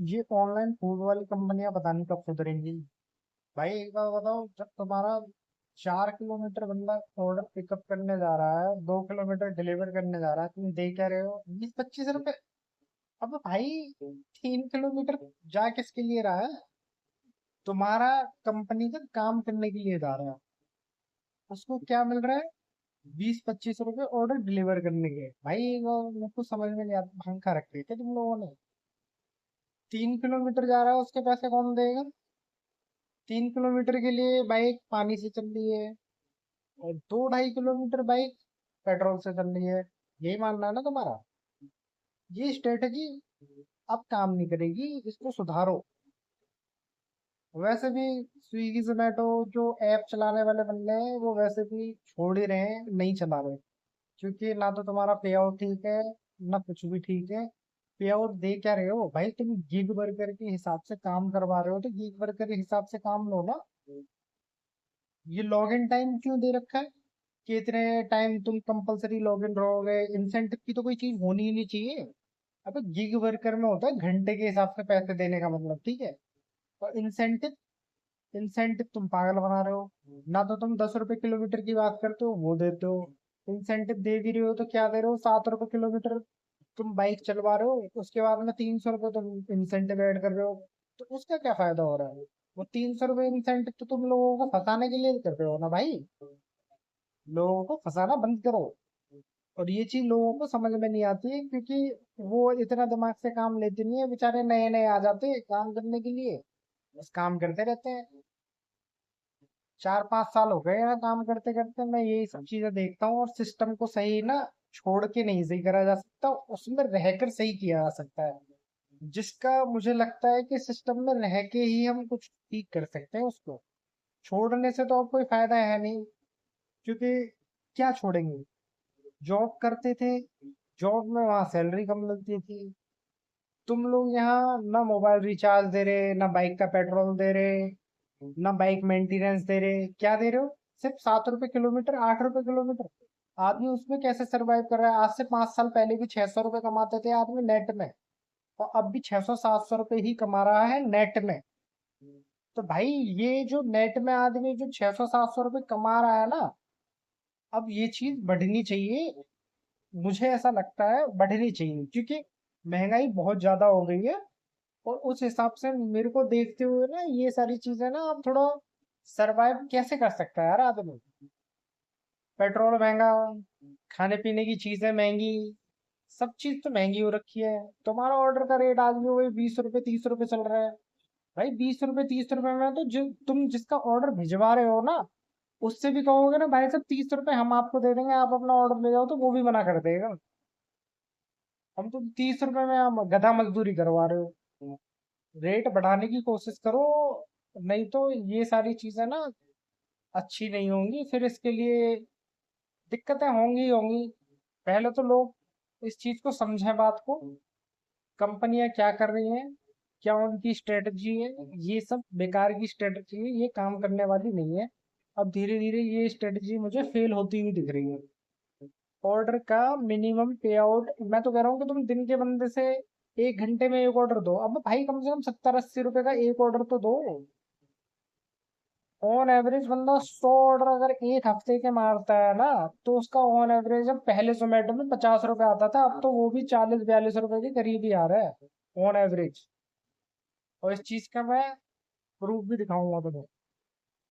ये online food वाली कंपनियां पता नहीं कब सुधरेंगी। भाई एक बार बताओ, जब तुम्हारा 4 किलोमीटर बंदा ऑर्डर पिकअप करने जा रहा है, 2 किलोमीटर डिलीवर करने जा रहा है, तुम दे क्या रहे हो 20-25 रुपए। अब भाई 3 किलोमीटर जा किसके लिए रहा है? तुम्हारा कंपनी का काम करने के लिए जा रहा है। उसको क्या मिल रहा है? 20-25 रुपए ऑर्डर डिलीवर करने के। भाई वो मेरे को समझ में नहीं आता, भंग खा रखे थे तुम लोगों ने। 3 किलोमीटर जा रहा है, उसके पैसे कौन देगा? 3 किलोमीटर के लिए बाइक पानी से चल रही है, और 2-2.5 किलोमीटर बाइक पेट्रोल से चल रही है। यही मानना है ना तुम्हारा? ये स्ट्रेटजी अब काम नहीं करेगी, इसको सुधारो। वैसे भी स्विगी जोमेटो जो ऐप चलाने वाले बंदे हैं, वो वैसे भी छोड़ ही रहे हैं, नहीं चला रहे। क्योंकि ना तो तुम्हारा पे आउट ठीक है, ना कुछ भी ठीक है। पे आउट दे क्या रहे हो भाई? तुम गिग वर्कर के हिसाब से काम करवा रहे हो तो गिग वर्कर के हिसाब से काम लो ना। ये लॉग इन टाइम क्यों दे रखा है कि इतने टाइम तुम कंपलसरी लॉग इन रहोगे? इंसेंटिव की तो कोई चीज होनी ही नहीं चाहिए। अबे गिग वर्कर में होता है घंटे के हिसाब से पैसे देने का मतलब, ठीक है। और इंसेंटिव, इंसेंटिव तुम पागल बना रहे हो। ना तो तुम 10 रुपए किलोमीटर की बात करते हो, वो देते हो। इंसेंटिव दे भी रहे हो तो क्या दे रहे हो? 7 रुपए किलोमीटर तुम बाइक चलवा रहे हो, उसके बाद में 300 रुपये तुम इंसेंटिव ऐड कर रहे हो। तो उसका क्या फायदा हो रहा है? वो 300 रुपये इंसेंटिव तो तुम लोगों को फंसाने के लिए कर रहे हो ना भाई। लोगों को फंसाना बंद करो। और ये चीज लोगों को समझ में नहीं आती है, क्योंकि वो इतना दिमाग से काम लेते नहीं है। बेचारे नए नए आ जाते हैं काम करने के लिए, बस काम करते रहते हैं। 4-5 साल हो गए हैं काम करते करते, मैं यही सब चीजें देखता हूँ। और सिस्टम को सही ना छोड़ के नहीं सही करा जा सकता, उसमें रहकर सही किया जा सकता है। जिसका मुझे लगता है कि सिस्टम में रह के ही हम कुछ ठीक कर सकते हैं, उसको छोड़ने से तो अब कोई फायदा है नहीं। क्योंकि क्या छोड़ेंगे? जॉब करते थे, जॉब में वहां सैलरी कम मिलती थी। तुम लोग यहाँ ना मोबाइल रिचार्ज दे रहे, ना बाइक का पेट्रोल दे रहे, ना बाइक मेंटेनेंस दे रहे। क्या दे रहे हो? सिर्फ 7 रुपए किलोमीटर, 8 रुपए किलोमीटर। आदमी उसमें कैसे सरवाइव कर रहा है? आज से 5 साल पहले भी 600 रुपए कमाते थे आदमी नेट में, और अब भी 600-700 रुपए ही कमा रहा है नेट में। तो भाई ये जो नेट में आदमी जो 600-700 रुपए कमा रहा है ना, अब ये चीज बढ़नी चाहिए। मुझे ऐसा लगता है बढ़नी चाहिए, क्योंकि महंगाई बहुत ज्यादा हो गई है। और उस हिसाब से मेरे को देखते हुए ना, ये सारी चीजें ना अब थोड़ा सरवाइव कैसे कर सकता है यार आदमी? पेट्रोल महंगा, खाने पीने की चीजें महंगी, सब चीज तो महंगी हो रखी है। तुम्हारा ऑर्डर का रेट आज भी वही 20 रुपए 30 रुपए चल रहा है। भाई 20 रुपए 30 रुपए में तो जो तुम जिसका ऑर्डर भिजवा रहे हो ना, उससे भी कहोगे ना भाई साहब 30 रुपए हम आपको दे देंगे, आप अपना ऑर्डर ले जाओ, तो वो भी मना कर देगा। हम तो 30 रुपए में हम गधा मजदूरी करवा रहे हो। रेट बढ़ाने की कोशिश करो, नहीं तो ये सारी चीजें ना अच्छी नहीं होंगी। फिर इसके लिए दिक्कतें होंगी ही होंगी। पहले तो लोग इस चीज को समझें, बात को। कंपनियां क्या कर रही हैं, क्या उनकी स्ट्रेटजी है? ये सब बेकार की स्ट्रेटजी है, ये काम करने वाली नहीं है। अब धीरे धीरे ये स्ट्रेटजी मुझे फेल होती हुई दिख रही है। ऑर्डर का मिनिमम पे आउट, मैं तो कह रहा हूँ कि तुम दिन के बंदे से 1 घंटे में एक ऑर्डर दो। अब भाई कम से कम 70-80 रुपए का एक ऑर्डर तो दो। ऑन एवरेज बंदा 100 ऑर्डर अगर एक हफ्ते के मारता है ना, तो उसका ऑन एवरेज, अब पहले जोमेटो में 50 रुपए आता था, अब तो वो भी 40-42 रुपए के करीब ही आ रहा है ऑन एवरेज। और इस चीज का मैं प्रूफ भी दिखाऊंगा तुम्हें।